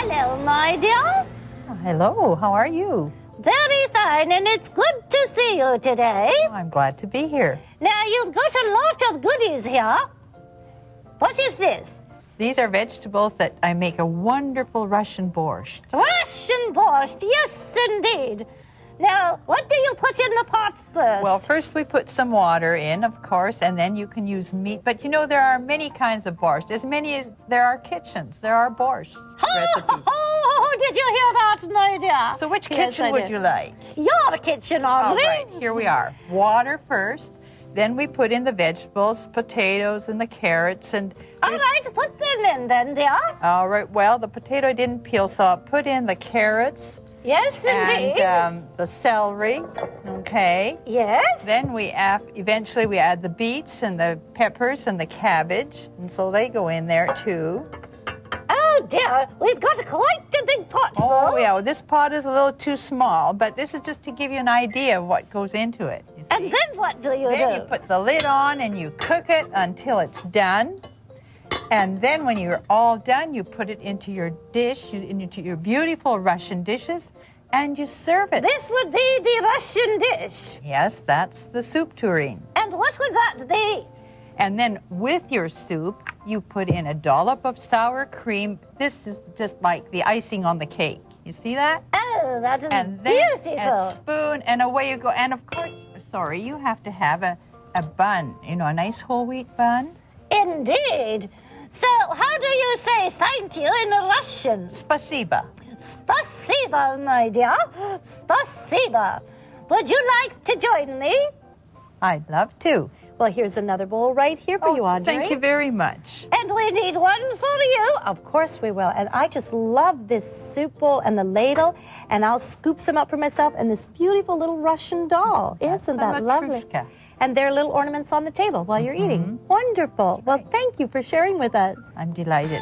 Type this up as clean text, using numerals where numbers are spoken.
Hello, my dear. Hello, how are you? Very fine, and it's good to see you today. I'm glad to be here. Now, you've got a lot of goodies here. What is this? These are vegetables that I make a wonderful Russian borscht. Russian borscht, yes, indeed. Now, what do you put in the pot first? Well, first we put some water in, of course, and then you can use meat. But you know, there are many kinds of borscht. As many as there are kitchens, there are borscht recipes. Oh, did you hear that, my dear? So which Yes, kitchen I would did. you like? Your kitchen, All Audrey. right, here we are. Water first, then we put in the vegetables, potatoes and the carrots. And All right, put them in then, dear. all right, well, the potato didn't peel, so I'll put in the carrots Yes, indeed. and the celery, okay? Yes. Then eventually we add the beets and the peppers and the cabbage, and so they go in there too. Oh, dear, we've got quite a big pot, Oh though. yeah, well, this pot is a little too small, but this is just to give you an idea of what goes into it. You And see? then what do you Then do? you put the lid on and you cook it until it's done. And then when you're all done, you put it into your dish, into your beautiful Russian dishes, and you serve it. This would be the Russian dish. Yes, that's the soup tureen. And what would that be? And then with your soup, you put in a dollop of sour cream. This is just like the icing on the cake. You see that? Oh, that is And then a beautiful. spoon, and away you go. And of course, sorry, you have to have a bun, you know, a nice whole wheat bun. Indeed. So, how do you say thank you in Russian? Spasiba. Spasiba, my dear. Spasiba. Would you like to join me? I'd love to. Well, here's another bowl right here for you, Audrey. Thank you very much. And we need one for you. Of course we will. And I just love this soup bowl and the ladle. And I'll scoop some up for myself and this beautiful little Russian doll. Isn't That's a that lovely? matryoshka. And there are little ornaments on the table while you're eating. Wonderful. Well, thank you for sharing with us. I'm delighted.